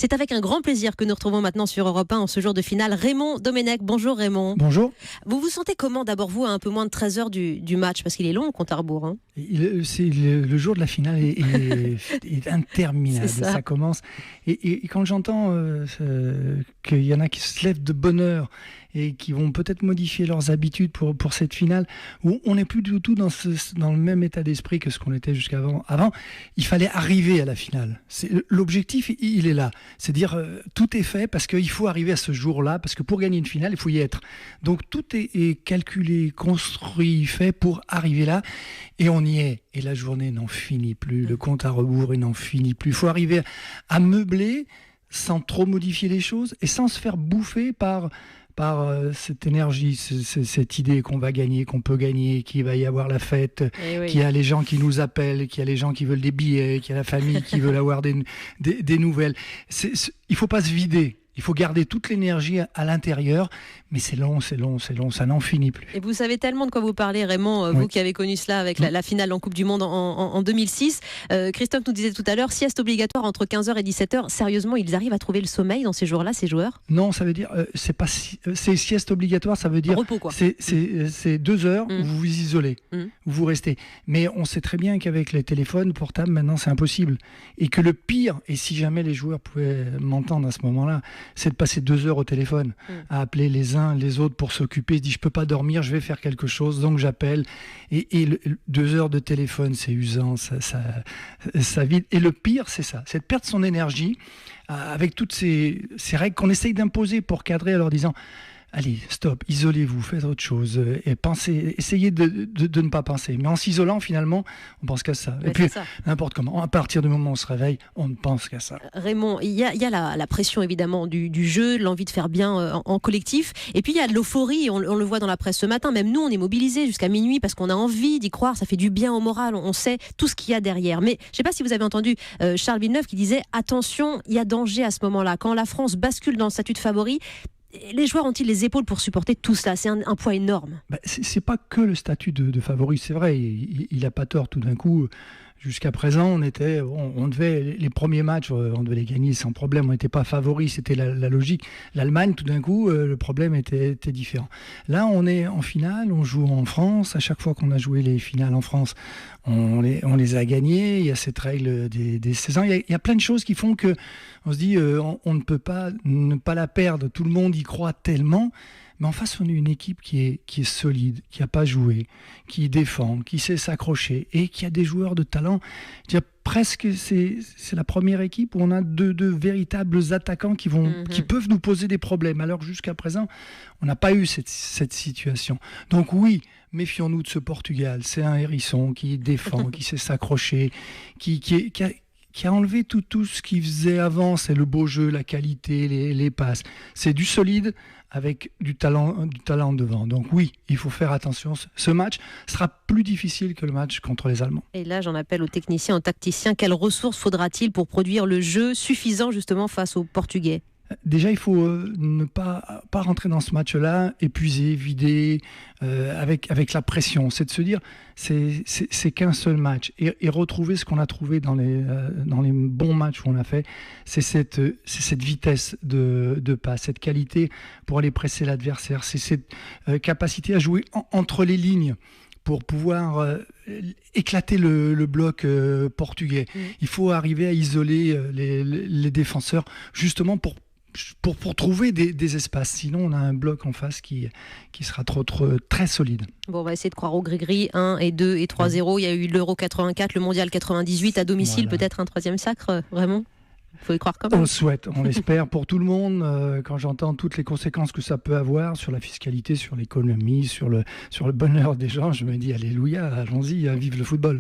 C'est avec un grand plaisir que nous retrouvons maintenant sur Europe 1 en ce jour de finale Raymond Domenech. Bonjour Raymond. Bonjour. Vous vous sentez comment d'abord vous à un peu moins de 13 heures du match, parce qu'il est long le compte à rebours, hein. Le jour de la finale est interminable. Ça commence. Et quand j'entends qu'il y en a qui se lèvent de bonne heure et qui vont peut-être modifier leurs habitudes pour cette finale, où on n'est plus du tout dans le même état d'esprit que ce qu'on était jusqu'avant. Avant, il fallait arriver à la finale. L'objectif, il est là. C'est dire tout est fait parce qu'il faut arriver à ce jour-là, parce que pour gagner une finale, il faut y être. Donc tout est calculé, construit, fait pour arriver là. Et on y est. Et la journée n'en finit plus. Le compte à rebours, il n'en finit plus. Il faut arriver à meubler sans trop modifier les choses et sans se faire bouffer par cette énergie, cette idée qu'on va gagner, qu'on peut gagner, qu'il va y avoir la fête, qu'il y a les gens qui nous appellent, qu'il y a les gens qui veulent des billets, qu'il y a la famille qui veut avoir des nouvelles. Il ne faut pas se vider. Il faut garder toute l'énergie à l'intérieur, mais c'est long, ça n'en finit plus. Et vous savez tellement de quoi vous parlez, Raymond, vous qui avez connu cela avec la finale en Coupe du Monde en 2006. Christophe nous disait tout à l'heure, sieste obligatoire entre 15h et 17h. Sérieusement, ils arrivent à trouver le sommeil dans ces jours-là, ces joueurs ? Non, ça veut dire, c'est sieste obligatoire, ça veut dire repos, quoi. C'est 2 heures où vous vous isolez, où vous restez. Mais on sait très bien qu'avec les téléphones portables, maintenant, c'est impossible. Et que le pire, et si jamais les joueurs pouvaient m'entendre à ce moment-là, c'est de passer 2 heures au téléphone, à appeler les uns, les autres pour s'occuper. Je dis, je peux pas dormir, je vais faire quelque chose, donc j'appelle. Et 2 heures de téléphone, c'est usant, ça vide. Et le pire, c'est ça, c'est de perdre son énergie avec toutes ces règles qu'on essaye d'imposer pour cadrer en leur disant... Allez, stop, isolez-vous, faites autre chose et pensez, essayez de ne pas penser. Mais en s'isolant, finalement, on pense qu'à ça. Et puis, n'importe comment, à partir du moment où on se réveille, on ne pense qu'à ça. Raymond, il y a la pression évidemment du jeu, l'envie de faire bien en collectif. Et puis il y a de l'euphorie, on le voit dans la presse ce matin. Même nous, on est mobilisés jusqu'à minuit parce qu'on a envie d'y croire, ça fait du bien au moral, on sait tout ce qu'il y a derrière. Mais je ne sais pas si vous avez entendu Charles Villeneuve qui disait « Attention, il y a danger à ce moment-là. Quand la France bascule dans le statut de favori, les joueurs ont-ils les épaules pour supporter tout cela ? C'est un poids énorme. C'est pas que le statut de favori, c'est vrai, il a pas tort. Tout d'un coup, jusqu'à présent, on devait les premiers matchs, on devait les gagner sans problème. On n'était pas favori, c'était la logique. L'Allemagne, tout d'un coup, le problème était différent. Là, on est en finale, on joue en France. À chaque fois qu'on a joué les finales en France, on les a gagnés. Il y a cette règle des 16 ans. Il y a plein de choses qui font que on se dit on ne peut pas ne pas la perdre. Tout le monde y croit tellement. Mais en face, on a une équipe qui est solide, qui n'a pas joué, qui défend, qui sait s'accrocher et qui a des joueurs de talent. Je veux dire, presque, c'est la première équipe où on a deux véritables attaquants qui peuvent nous poser des problèmes. Alors jusqu'à présent, on n'a pas eu cette situation. Donc oui, méfions-nous de ce Portugal. C'est un hérisson qui défend, qui sait s'accrocher, qui a enlevé tout ce qu'il faisait avant. C'est le beau jeu, la qualité, les passes. C'est du solide avec du talent devant. Donc oui, il faut faire attention. Ce match sera plus difficile que le match contre les Allemands. Et là, j'en appelle aux techniciens, aux tacticiens. Quelles ressources faudra-t-il pour produire le jeu suffisant justement face aux Portugais ? Déjà, il faut ne pas rentrer dans ce match-là épuisé, vidé, avec la pression. C'est de se dire, c'est qu'un seul match. Et retrouver ce qu'on a trouvé dans les bons matchs où on a fait, c'est cette vitesse de passe, cette qualité pour aller presser l'adversaire. C'est cette capacité à jouer entre les lignes pour pouvoir éclater le bloc portugais. Il faut arriver à isoler les défenseurs, justement pour trouver des espaces. Sinon, on a un bloc en face qui sera très solide. Bon, on va essayer de croire au gris-gris. 1 et 2 et 3-0. Il y a eu l'Euro 84, le Mondial 98 à domicile. Voilà. Peut-être un troisième sacre, vraiment ? Il faut y croire quand même. On le souhaite, on l'espère pour tout le monde. Quand j'entends toutes les conséquences que ça peut avoir sur la fiscalité, sur l'économie, sur le bonheur des gens, je me dis alléluia, allons-y, vive le football.